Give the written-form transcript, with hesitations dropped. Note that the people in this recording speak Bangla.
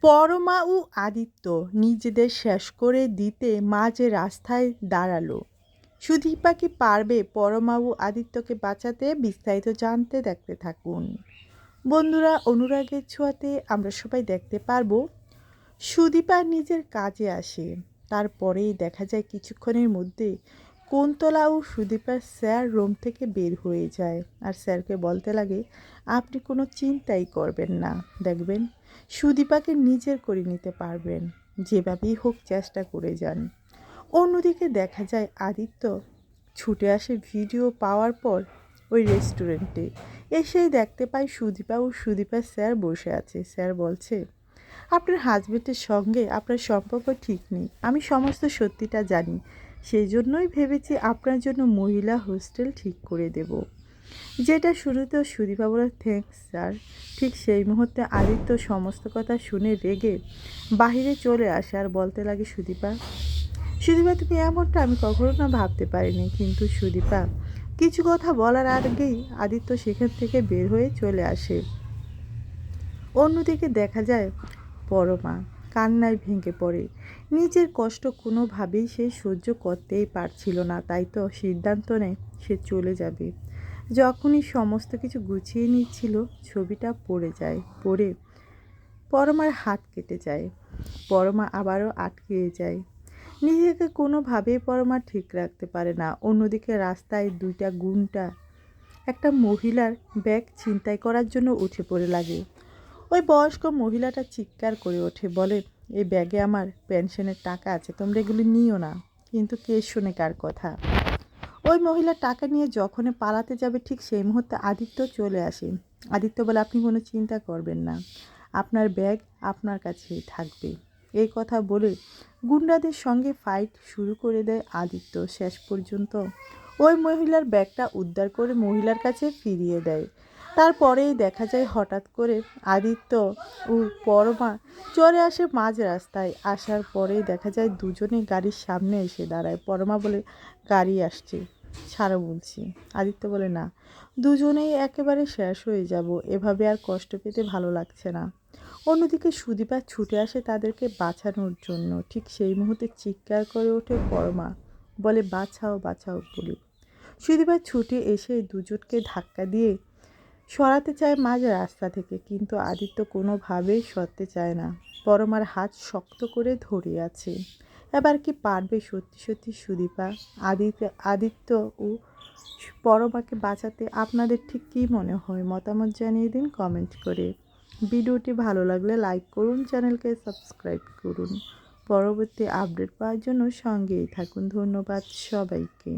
পরমা ও আদিত্য নিজেদের শেষ করে দিতে মাঝে রাস্তায় দাঁড়ালো। সুদীপা কি পারবে পরমা ও আদিত্যকে বাঁচাতে? বিস্তারিত জানতে দেখতে থাকুন বন্ধুরা। অনুরাগের ছোঁয়াতে আমরা সবাই দেখতে পারবো সুদীপা নিজের কাজে আসে। তারপরেই দেখা যায় কিছুক্ষণের মধ্যে কুন্তলা ও সুদীপার স্যার রুম থেকে বের হয়ে যায় আর স্যারকে বলতে লাগে, আপনি কোনো চিন্তাই করবেন না, দেখবেন সুদীপাকে নিজের করে নিতে পারবেন, যেভাবেই হোক চেষ্টা করে যান। অন্যদিকে দেখা যায় আদিত্য ছুটে আসে ভিডিও পাওয়ার পর ওই রেস্টুরেন্টে। এসেই দেখতে পায় সুদীপা ও সুদীপার স্যার বসে আছে। স্যার বলছে, আপনার হাজবেন্ডের সঙ্গে আপনার সম্পর্ক ঠিক নেই, আমি সমস্ত সত্যিটা জানি, সেই জন্যই ভেবেছি আপনার জন্য মহিলা হোস্টেল ঠিক করে দেব। যেটা শুরুতেও সুদীপা বলে, থ্যাঙ্কস স্যার। ঠিক সেই মুহূর্তে আদিত্য সমস্ত কথা শুনে রেগে বাহিরে চলে আসে আর বলতে লাগে, সুদীপা তুমি এমনটা আমি কখনো না ভাবতে পারিনি। কিন্তু সুদীপা কিছু কথা বলার আগেই আদিত্য সেখান থেকে বের হয়ে চলে আসে। অন্যদিকে দেখা যায় পরমা কান্নায় ভেঙে পড়ে। নিজের কষ্ট কোনোভাবেই সে সহ্য করতেই পারছিল না, তাই তো সিদ্ধান্ত নেয় সে চলে যাবে। যখনই সমস্ত কিছু গুছিয়ে নিচ্ছিল ছবিটা পড়ে যায়। পড়ে পরমার হাত কেটে যায়। পরমা আবারও আটকে যায়। নিজেকে কোনোভাবেই পরমা ঠিক রাখতে পারে না। অন্যদিকে রাস্তায় দুইটা গুন্ডা একটা মহিলার ব্যাগ ছিনতাই করার জন্য উঠে পড়ে লাগে। ওই বয়স্ক মহিলাটা চিৎকার করে ওঠে, বলে, এই ব্যাগে আমার পেনশনের টাকা আছে, তোমরা এগুলি নিও না। কিন্তু কে শোনে কার কথা? ওই মহিলা টাকা নিয়ে যখন পালাতে যাবে ঠিক সেই মুহূর্তে আদিত্য চলে আসে। আদিত্য বলে, আপনি কোনো চিন্তা করবেন না, আপনার ব্যাগ আপনার কাছেই থাকবে। এই কথা বলে গুন্ডাদের সঙ্গে ফাইট শুরু করে দেয় আদিত্য। শেষ পর্যন্ত ওই মহিলার ব্যাগটা উদ্ধার করে মহিলার কাছে ফিরিয়ে দেয়। তারপরেই দেখা যায় হঠাৎ করে আদিত্য ও পরমা চলে আসে মাঝ রাস্তায়। আসার পরেই দেখা যায় দুজনেই গাড়ির সামনে এসে দাঁড়ায়। পরমা বলে, গাড়ি আসছে, ছাড়ো বলছি। আদিত্য বলে, না, দুজনেই একেবারে শেষ হয়ে যাব, এভাবে আর কষ্ট পেতে ভালো লাগছে না। অন্যদিকে সুদীপা ছুটে আসে তাদেরকে বাঁচানোর জন্য। ঠিক সেই মুহূর্তে চিৎকার করে ওঠে পরমা, বলে, বাঁচাও বাঁচাও বলে। সুদীপা ছুটে এসে দুজনকে ধাক্কা দিয়ে সরাতে চায় মাঝ রাস্তা থেকে, কিন্তু আদিত্য কোনোভাবেই সরতে চায় না। পরমার হাত শক্ত করে ধরে আছে। এবার কি পারবে সত্যি সত্যি সুদীপা আদিত্য ও পরমাকে বাঁচাতে? আপনাদের ঠিক কী মনে হয়? মতামত জানিয়ে দিন কমেন্ট করে। ভিডিওটি ভালো লাগলে লাইক করুন, চ্যানেলকে সাবস্ক্রাইব করুন। পরবর্তী আপডেট পাওয়ার জন্য সঙ্গেই থাকুন। ধন্যবাদ সবাইকে।